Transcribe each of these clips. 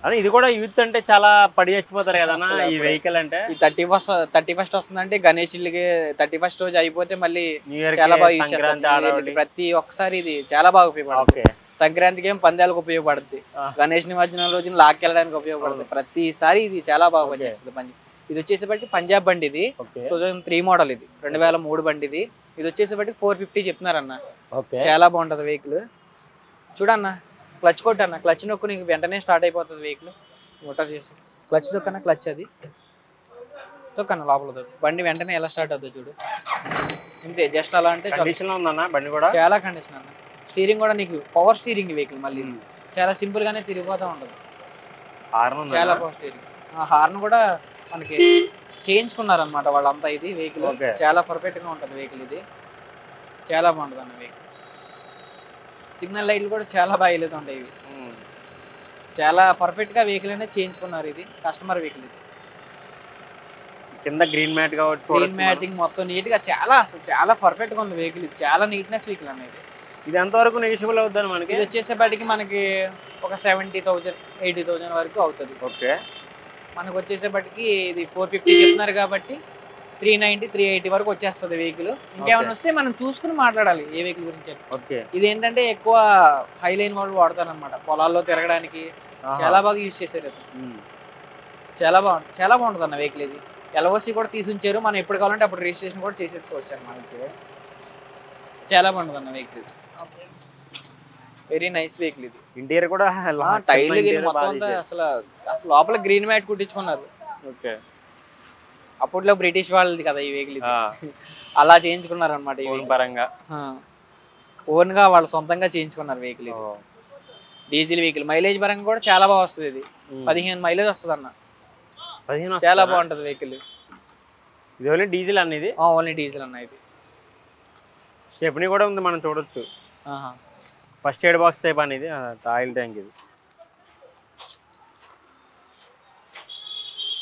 అదే ఇది కూడా యూత్ అంటే చాలా పడి చచ్చిపోతారు కదన్నా ఈ వెహికల్ అంటే. ఈ 31st వస్తుందంటే గణేష్ ఇల్లుకి 31st రోజు అయిపోతే మళ్ళీ న్యూ ఇయర్ చాలా బాగా సంక్రాంతి ప్రతి ఒక్కసారి ఇది చాలా బాగా ఉపయోగపడుతుంది. సంక్రాంతికి ఏం పందాలకు ఉపయోగపడుతుంది, గణేష్ నిమజ్జనం రోజున లాక్కెళ్ళడానికి ఉపయోగపడుతుంది. ప్రతిసారి ఇది చాలా బాగా పనిచేస్తుంది బండి. ఇది వచ్చేసేపటికి పంజాబ్ బండి, ఇది 2003 మోడల్, ఇది 2003 బండి. ఇది వచ్చేసేపటికి 450 చెప్తున్నారన్న. చాలా బాగుంటది వెహికల్. చూడన్న క్లచ్ కొట్టన్న, క్లచ్ నొక్కు నీకు వెంటనే స్టార్ట్ అయిపోతుంది వెహికల్. మోటార్ చేసి క్లచ్ తొక్కన, క్లచ్ అది తొక్కన లోపల బండి వెంటనే ఎలా స్టార్ట్ అవుతుంది చూడు. అంతే జస్ట్ అలా అంటే బండి కూడా చాలా కండిషన్ అన్న. స్టీరింగ్ కూడా నీకు పవర్ స్టీరింగ్ వెహికల్, మళ్ళీ చాలా సింపుల్ గానే తిరిగిపోతా ఉంటది. చాలా పవర్ స్టీరింగ్. హార్న్ కూడా మనకి చేయించుకున్నారనమాట వాళ్ళంతా. ఇది వెహికల్ చాలా పర్ఫెక్ట్ గా ఉంటది వెహికల్. ఇది చాలా బాగుంటుంది అన్న వెహికల్. సిగ్నల్ లైట్లు కూడా చాలా బాగా వెళ్తుంటాయి. ఇవి చాలా పర్ఫెక్ట్ గా వెహికల్ అనేది చేయించుకున్నారు. ఇది కస్టమర్ వెహికల్. ఇది కింద గ్రీన్ మ్యాట్ కావచ్చు, గ్రీన్ మ్యాటింగ్ మొత్తం నీట్ గా చాలా అసలు చాలా పర్ఫెక్ట్ గా ఉంది వెహికల్. ఇది చాలా నీట్నెస్ వెహికల్ అనేది. ఇది ఎంతవరకు నెగిషియబుల్ అవుతుంది మనకి? ఇది వచ్చేసేపటికి మనకి ఒక 70,000 80,000 వరకు అవుతుంది. ఓకే. మనకు వచ్చేసేపటికి ఇది 450 చెప్తున్నారు కాబట్టి 390 380 వరకు వచ్చేస్తుంది వెహికల్. ఇంకేమైనా వస్తే మనం చూసుకుని మాట్లాడాలి ఏ వెహికల్ గురించి. ఓకే. ఇది ఏంటంటే ఎక్కువ హై లైన్ వాళ్ళు వాడతారనమాట, పొలాల్లో తిరగడానికి చాలా బాగా యూజ్ చేశారు. చాలా బాగుంటుంది అన్న వెహికల్. ఇది LOC కూడా తీసుంచారు, మనం ఎప్పుడు కావాలంటే అప్పుడు రిజిస్ట్రేషన్ కూడా చేసేసుకోవచ్చు అన్నమాట. చాలా బాగుంటుంది అన్న వెహికల్. Very nice vehicle. ఇది ఇంటీరియర్ కూడా టైర్లు మొత్తం అసలు లోపల గ్రీన్ మ్యాట్ కుట్టించుకున్నారు. ఓకే. అప్పట్లో బ్రిటిష్ వాళ్ళది కదా ఈ వెహికల్. అలా చేయించుకున్నారు అనమాట. పరంగా ఓన్ గా వాళ్ళు సొంతంగా చేయించుకున్నారు వెహికల్. ఇది డీజిల్ వెహికల్. మైలేజ్ పరంగా కూడా చాలా బాగా వస్తుంది. ఇది 15 మైలేజ్ వస్తుంది అన్న. 15 చాలా బాగుంటది వెహికల్. ఇది ఓన్లీ డీజిల్ అన్న? ఇది ఓన్లీ డీజిల్ అన్న. ఇది స్టెప్నీ కూడా ఉంది, మనం చూడొచ్చు. ఫస్ట్ ఎయిడ్ బాక్స్ టైప్ అనేది ఆయిల్ ట్యాంక్. ఇది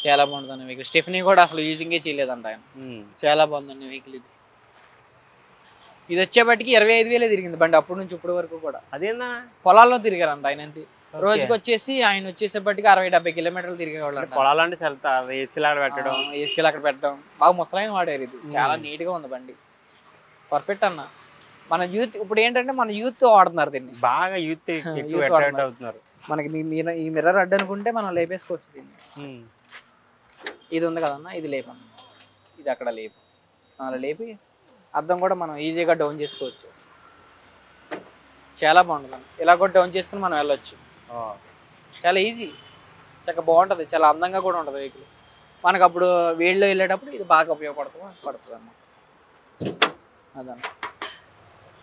చాలా బాగుంటుంది అన్న వెహికల్. స్టెఫ్నీ కూడా అసలు యూజింగే చేయలేదంట ఆయన. చాలా బాగుందండి వెహికల్. ఇది వచ్చేపటికి 25,000 తిరిగింది బండి అప్పటి నుంచి ఇప్పటి వరకు కూడా. అదేందా పొలాల్లో తిరిగారంట ఆయన. రోజుకి వచ్చేసి ఆయన వచ్చేసేపటికి 60-70 కిలోమీటర్లు తిరిగేవాళ్ళు. పొలాలంటే ఏసీలు అక్కడ పెట్టడం బాగా ముసలైన వాడారు. ఇది చాలా నీట్ గా ఉంది బండి. పర్ఫెక్ట్ అన్న. మన యూత్ ఇప్పుడు ఏంటంటే మన యూత్ వాడుతున్నారు దీన్ని బాగా. యూత్ అవుతున్నారు. మనకి ఈ మిర్రర్ అడ్డు అనుకుంటే మనం లేపేసుకోవచ్చు దీన్ని. ఇది ఉంది కదన్న, ఇది లేపన్న. ఇది అక్కడ లేపు, అలా లేపి అద్దం కూడా మనం ఈజీగా డౌన్ చేసుకోవచ్చు. చాలా బాగుంటుంది. ఇలా కూడా డౌన్ చేసుకుని మనం వెళ్ళొచ్చు. చాలా ఈజీ, చక్కగా బాగుంటుంది. చాలా అందంగా కూడా ఉంటుంది వెహికల్. మనకు అప్పుడు వేడిలో వెళ్ళేటప్పుడు ఇది బాగా పడుతుంది అన్న. అదన్న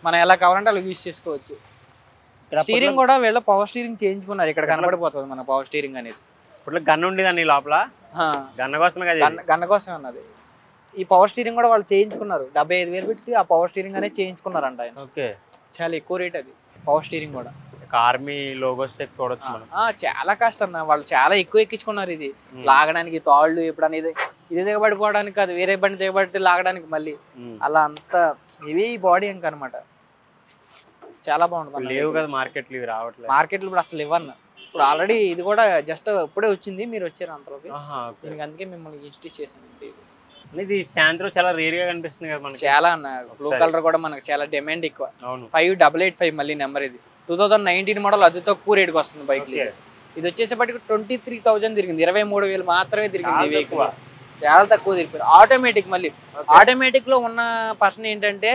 మనం ఎలా కావాలంటే అలా యూజ్ చేసుకోవచ్చు. స్టీరింగ్ కూడా వీళ్ళ పవర్ స్టీరింగ్ చేయించుకున్నారు. ఇక్కడ కనబడిపోతుంది మన పవర్ స్టీరింగ్ అనేది. ఇప్పుడు గన్ ఉండేదండి లోపల, గన్న కోసం అన్నది. ఈ పవర్ స్టీరింగ్ కూడా వాళ్ళు చేయించుకున్నారు. 75,000 పెట్టి ఆ పవర్ స్టీరింగ్ అనేది చేయించుకున్నారంట ఆయన. ఓకే. చాలా ఎక్కువ రేట్ అది పవర్ స్టీరింగ్ కూడా. ఆర్మీ లోగోస్ చూడొచ్చు మనం. చాలా కష్టం అన్న. వాళ్ళు చాలా ఎక్కువ ఎక్కించుకున్నారు. ఇది లాగడానికి తాళ్ళు ఎప్పుడన్నా ఇది దిగబడిపోవడానికి కాదు, వేరే బండి దిగబడి లాగడానికి మళ్ళీ అలా అంత ఇవి బాడీ ఇంక అనమాట. చాలా బాగుంటుంది. లేవు కదా మార్కెట్లు, ఇవి రావట్లేదు మార్కెట్లు ఇప్పుడు అసలు ఇవ్వన్న. ఇప్పుడు ఆల్రెడీ ఇది కూడా జస్ట్ ఇప్పుడే వచ్చింది, మీరు వచ్చారు అంతలోకి. దీనికి అందుకే మిమ్మల్ని ఇన్స్టిట్యూట్ చేసింది. ఇది సాయంత్రం చాలా రేర్ గా కనిపిస్తుంది కదా మనకి. చాలా అన్న. బ్లూ కలర్ కూడా మనకి చాలా డిమాండ్ ఎక్కువ. 5885 మళ్ళీ నెంబర్. ఇది 2019 మోడల్, అతి తక్కువ రేటుకి వస్తుంది బైక్. ఇది వచ్చేసేపటికి 23,000 తిరిగింది. 23,000 మాత్రమే తిరిగింది వెహికల్. చాలా తక్కువ తిరిగిపోయింది. ఆటోమేటిక్. మళ్ళీ ఆటోమేటిక్ లో ఉన్న పర్సన్ ఏంటంటే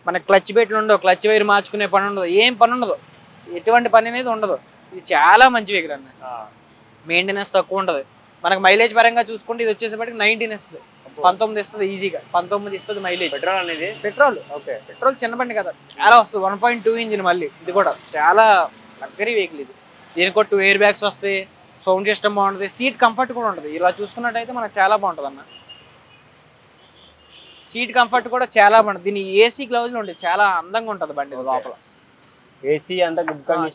మనకి క్లచ్ బెట్లు ఉండవు, క్లచ్ వైర్ మార్చుకునే పని ఉండదు, ఏం పని ఉండదు, ఎటువంటి పని అనేది ఉండదు. ఇది చాలా మంచి వెహికల్ అన్న. మెయింటెనెన్స్ తక్కువ ఉండదు. మనకు మైలేజ్ పరంగా చూసుకుంటే ఇది వచ్చేసేపటికి 19 ఇస్తుంది, 19 ఇస్తుంది ఈజీగా. 19 ఇస్తుంది మైలేజ్. పెట్రోల్ అనేది పెట్రోల్. ఓకే. పెట్రోల్ చిన్న బండి కదా, చాలా వస్తుంది. 1.2 ఇంజిన్ మళ్ళీ. ఇది కూడా చాలా లగ్జరీ వెహికల్. ఇది దీనికి కూడా 2 ఎయిర్ బ్యాగ్స్ వస్తాయి, సౌండ్ సిస్టమ్ బాగుంటుంది, సీట్ కంఫర్ట్ కూడా ఉంటుంది. ఇలా చూసుకున్నట్టయితే మనకు చాలా బాగుంటుంది అన్న. సీట్ కంఫర్ట్ కూడా చాలా బాగుంటుంది. దీని ఏసీ గ్లౌజులు ఉంటాయి, చాలా అందంగా ఉంటుంది బండి లోపల. ఏసీ అంతా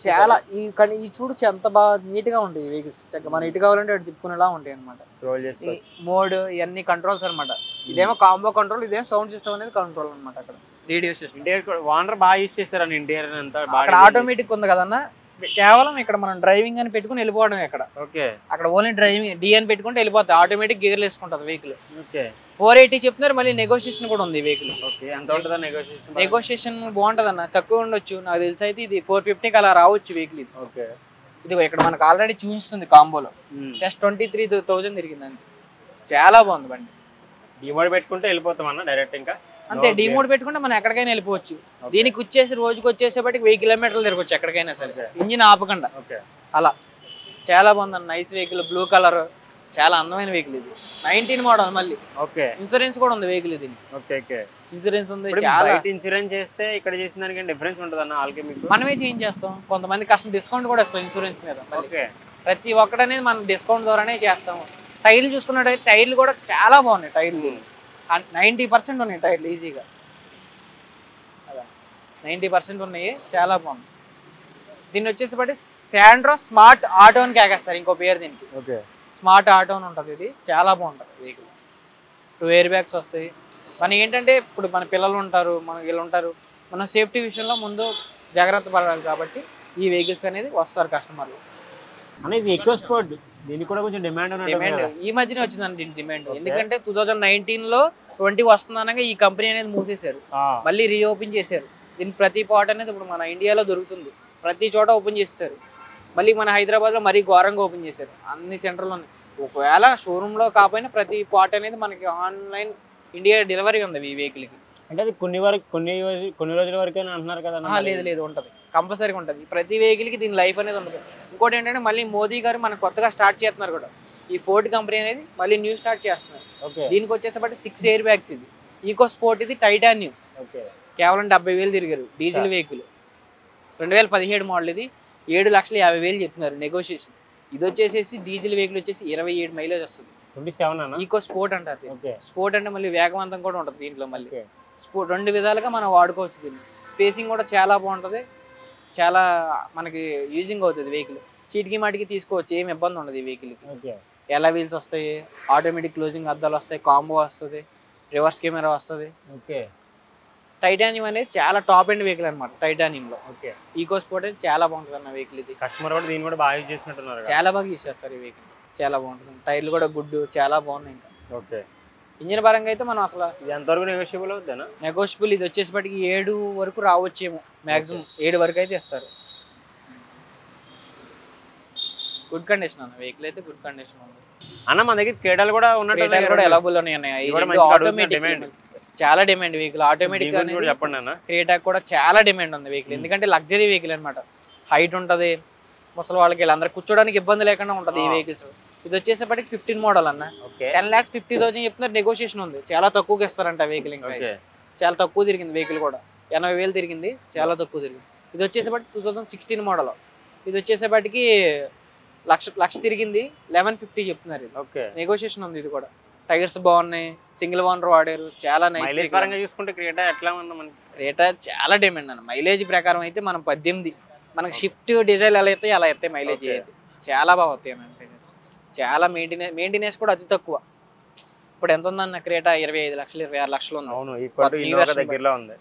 చాలా ఈ చూడు ఎంత బాగా నీట్ గా ఉంటాయి వెహికల్స్. చక్కగా మనం ఇటు కావాలంటే అటు తిప్పుకునేలా ఉంటాయి అనమాట. మోడ్ ఇవన్నీ కంట్రోల్స్ అనమాట. ఇదేమో కాంబో కంట్రోల్, ఇదేమో సౌండ్ సిస్టమ్ అనేది కంట్రోల్ అనమాట. అక్కడ రేడియో సిస్టమ్. ఇంటీరియర్ వానర్ బాగా యూస్ చేశారు ఇంటీరియర్ అంతా. అక్కడ ఆటోమేటిక్ ఉంది కదన్నా, కేవలం ఇక్కడ మనం డ్రైవింగ్ అని పెట్టుకుని వెళ్ళిపోవడం. ఇక్కడ ఓకే అక్కడ ఓన్లీ డ్రైవింగ్ డి అని పెట్టుకుంటే వెళ్ళిపోతుంది, ఆటోమేటిక్ గేర్లు వేసుకుంటుంది వెహికల్. ఓకే 480 చెప్తున్నారు, మళ్ళీ నెగోషియేషన్ కూడా ఉంది వెహికల్. ఓకే ఎంత ఉంటుందా నెగోషియేషన్? నెగోషియేషన్ బాగుంటుంది అన్న, తక్కువ ఉండొచ్చు. నాకు తెలిసి అయితే ఇది 450కి అలా రావచ్చు వెహికల్ ఇది. ఓకే ఇది ఇక్కడ మనకు ఆల్రెడీ చూపిస్తుంది కాంబోలో, జస్ట్ 23,000 తిరిగింది అంతే. చాలా బాగుంది బండి. డిమోడ్ పెట్టుకుంటే వెళ్ళిపోతాం అన్న డైరెక్ట్ ఇంకా అంతే. డిమోడ్ పెట్టుకుంటే మనం ఎక్కడికైనా వెళ్ళిపోవచ్చు. దీనికి వచ్చేసి రోజుకి వచ్చేసేపటికి 1000 కిలోమీటర్లు తిరగచ్చు ఎక్కడికైనా సరే, ఇంజిన్ ఆపకుండా. అలా చాలా బాగుంది అన్న, నైస్ వెహికల్, బ్లూ కలర్, చాలా అందమైన వెహికల్ ఇది. 19 మోడల్ మళ్ళీ. ఓకే ఇన్సూరెన్స్ కూడా ఉంది వెహికల్ ఇది. ఓకే ఓకే ఇన్సూరెన్స్ ఉంది. చాలా ఇన్సూరెన్స్ చేస్తే ఇక్కడ చేసిన దానికి డిఫరెన్స్ ఉంటుంది అన్న ఆల్కే మీకు? మనమే చేంజ్ చేస్తాం, కొంతమంది కస్టమర్ డిస్కౌంట్ కూడా ఇస్తాం ఇన్సూరెన్స్ మీద. ఓకే ప్రతి ఒక్కటి అనేది మనం డిస్కౌంట్ ద్వారానే చేస్తాము. టైర్లు చూసుకున్నట్టయితే టైర్లు కూడా చాలా బాగున్నాయి. టైర్లు 90% ఉన్నాయి టైర్లు ఈజీగా. అదా 90% ఉన్నాయి, చాలా బాగుంది. దీన్ని వచ్చేసి శాండ్రో స్మార్ట్ ఆటో అని కేకేస్తారు ఇంకో పేరు దీనికి. ఓకే స్మార్ట్ ఆటో అని ఉంటుంది ఇది, చాలా బాగుంటుంది వెహికల్. 2 ఎయిర్ బ్యాగ్స్ వస్తాయి. మనం ఏంటంటే ఇప్పుడు మన పిల్లలు ఉంటారు, మన వీళ్ళు ఉంటారు, మన సేఫ్టీ విషయంలో ముందు జాగ్రత్త పడాలి కాబట్టి ఈ వెహికల్స్ అనేది వస్తారు కస్టమర్లు అనేది. ఎక్కువ స్పోర్ట్ దీనికి కూడా కొంచెం డిమాండ్ ఈ మధ్యనే వచ్చిందండి డిమాండ్. ఎందుకంటే 2019లో 20 వస్తుందనగా ఈ కంపెనీ అనేది మూసేశారు, మళ్ళీ రీఓపెన్ చేశారు. దీని ప్రతి పార్ట్ అనేది ఇప్పుడు మన ఇండియాలో దొరుకుతుంది, ప్రతి చోట ఓపెన్ చేస్తారు. మళ్ళీ మన హైదరాబాద్లో మరీ ఘోరంగా ఓపెన్ చేశారు అన్ని సెంటర్లో. ఒకవేళ షోరూంలో కాకపోయినా ప్రతి పార్ట్ అనేది మనకి ఆన్లైన్ ఇండియా డెలివరీ ఉంది ఈ వెహికల్కి. అంటే అది కొన్ని రోజుల వరకే అంటున్నారు కదా? లేదు ఉంటుంది, కంపల్సరీగా ఉంటుంది. ప్రతి వెహికల్కి దీని లైఫ్ అనేది ఉంటుంది. ఇంకోటి ఏంటంటే మళ్ళీ మోదీ గారు మనకు కొత్తగా స్టార్ట్ చేస్తున్నారు కూడా, ఈ ఫోర్డ్ కంపెనీ అనేది మళ్ళీ న్యూ స్టార్ట్ చేస్తున్నారు. దీనికి వచ్చేసరికి 6 ఎయిర్ బ్యాగ్స్. ఇది ఈకో స్పోర్ట్, ఇది టైటానియం. కేవలం 70,000 తిరిగారు. Diesel vehicle 2017 model. ఇది 7,50,000 చెప్తున్నారు నెగోషియేషన్. ఇది వచ్చేసి డీజిల్ వెహికల్ వచ్చేసి 27 మైలేజ్ వస్తుంది. 27 ఈకో స్పోర్ట్ అంటారు. స్పోర్ట్ అంటే మళ్ళీ వేగవంతం కూడా ఉంటుంది దీంట్లో. మళ్ళీ స్పోర్ట్ 2 విధాలుగా మనం వాడుకోవచ్చు దీన్ని. స్పేసింగ్ కూడా చాలా బాగుంటుంది, చాలా మనకి యూజింగ్ అవుతుంది వెహికల్. చీటికి మాటికి తీసుకోవచ్చు, ఏం ఇబ్బంది ఉండదు ఈ వెహికల్కి. ఎలా వీల్స్ వస్తాయి, ఆటోమేటిక్ క్లోజింగ్ అద్దాలు వస్తాయి, కాంబో వస్తుంది, రివర్స్ కెమెరా వస్తుంది. టైటానియం అనేది చాలా టాప్ ఎండ్ వెహికల్ అనమాట. టైటానియంలో ఈకో స్పోర్ట్ అనేది చాలా బాగుంటుంది అన్న వెహికల్. ఇది కస్టమర్ కూడా దీన్ని కూడా బాగా యూజ్ చేసినట్టున్నారు, చాలా బాగా యూజ్ చేస్తారు ఈ వెహికల్, చాలా బాగుంటుంది. టైర్లు కూడా గుడ్, చాలా బాగున్నాయి. ఇంకా ఓకే ఇంజిన్ పరంగా అయితే మనం అసలు ఎంతవరకు నెగోషియబుల్ అవుతుందా? నెగోషియబుల్ ఇది వచ్చేసరికి 7 వరకు రావచ్చేమో, మాక్సిమం 7 వరకు అయితే ఇస్తారు. గుడ్ కండిషన్ అన్న వెహికల్ అయితే, గుడ్ కండిషన్ ఉంది అన్న. మన దగ్గర క్రేటాలు కూడా ఉన్నట్టు కూడా అవైలబుల్ ఉన్నాయి. చాలా డిమాండ్ వెహికల్. ఆటోమేటిక్ చెప్పండి అన్న. క్రేటా కూడా చాలా డిమాండ్ ఉంది వెహికల్, ఎందుకంటే లగ్జరీ వెహికల్ అనమాట. హైట్ ఉంటుంది, ముసలి వాళ్ళకి వీళ్ళందరూ కూర్చోడానికి ఇబ్బంది లేకుండా ఉంటుంది ఈ వెహికల్స్. ఇది వచ్చేసరికి 15 మోడల్ అన్న. 10,50,000 చెప్తున్నారు, నెగోషియేషన్ ఉంది. చాలా తక్కువకి ఇస్తారంట వెహికల్. ఇంకా చాలా తక్కువ తిరిగింది వెహికల్ కూడా, 80,000 తిరిగింది, చాలా తక్కువ తిరిగింది. ఇది వచ్చేసరికి 2016 మోడల్. ఇది వచ్చేసేపటికి లక్ష తిరిగింది, 1150 చెప్తున్నారు. నెగోషియేషన్ ఉంది. ఇది కూడా టైర్స్ బాగున్నాయి, సింగిల్ ఓనర్ వాడారు, చాలా నైస్. చూసుకుంటే క్రేటా ఎట్లా ఉంది మనకి? క్రేటా చాలా డిమాండ్ అన్న. మైలేజ్ ప్రకారం అయితే మనం 18, మనకి షిఫ్ట్ డిజైల్ ఎలా అయితే అలా అయితే మైలేజ్ అయితే చాలా బాగా వస్తాయి అన్నమాట. చాలా మెయింటెనెన్స్ కూడా అతి తక్కువ. ఇప్పుడు ఎంత ఉందన్న క్రేటా? 25 లక్షలు, 26 లక్షలు ఉంది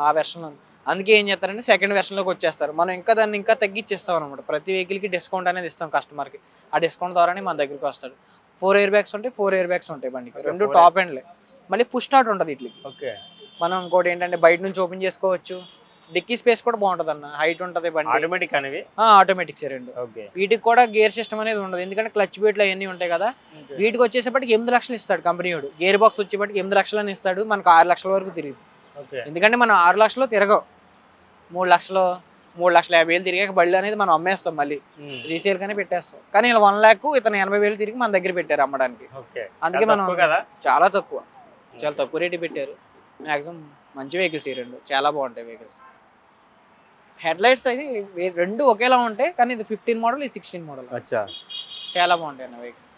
ఆ వెర్షన్లో. అందుకే ఏం చేస్తారంటే సెకండ్ వెర్షన్లోకి వచ్చేస్తారు. మనం ఇంకా దాన్ని ఇంకా తగ్గించేస్తాం అనమాట. ప్రతి వెహికల్కి డిస్కౌంట్ అనేది ఇస్తాం కస్టమర్కి. ఆ డిస్కౌంట్ ద్వారానే మన దగ్గరికి వస్తాడు. 4 ఎయిర్ బ్యాగ్స్ ఉంటాయి, 4 ఎయిర్ బ్యాగ్స్ ఉంటాయి బండికి, 2 టాప్ ఎండ్లే. మళ్ళీ పుష్ స్టార్ట్ ఉంటుంది వీటికి. మనం ఇంకోటి ఏంటంటే బయట నుంచి ఓపెన్ చేసుకోవచ్చు. డిక్కీ స్పేస్ కూడా బాగుంటుంది అన్న, హైట్ ఉంటుంది బండి. ఆటోమేటిక్ అనేవి ఆటోమేటిక్స్ 2. వీటికి కూడా గేర్ సిస్టమ్ అనేది ఉండదు, ఎందుకంటే క్లచ్ బేట్లు అవన్నీ ఉంటాయి కదా. వీటికి వచ్చేసేపటికి 8 లక్షలు ఇస్తాడు కంపెనీ వాడు. గేర్ బాక్స్ వచ్చేపటికి 8 లక్షలని ఇస్తాడు, మనకు 6 లక్షల వరకు తిరిగి. ఎందుకంటే మనం 6 లక్షలు తిరగవు, 3,50,000 తిరిగాక బళ్ళు అనేది మనం అమ్మేస్తాం, మళ్ళీ రీసేల్ కానీ పెట్టేస్తాం. కానీ ఇలా 1 లక్ష ఇతను 80,000 తిరిగి మన దగ్గర పెట్టారు అమ్మడానికి. అందుకే మనం చాలా తక్కువ రేటు పెట్టారు. మాక్సిమం మంచి వెహికల్స్ ఈ 2 చాలా బాగుంటాయి వెహికల్స్. హెడ్ లైట్స్ అయితే 2 ఒకేలా ఉంటాయి, కానీ ఇది 15 మోడల్, ఇది 16 మోడల్. చాలా బాగుంటాయి అన్న వెహికల్.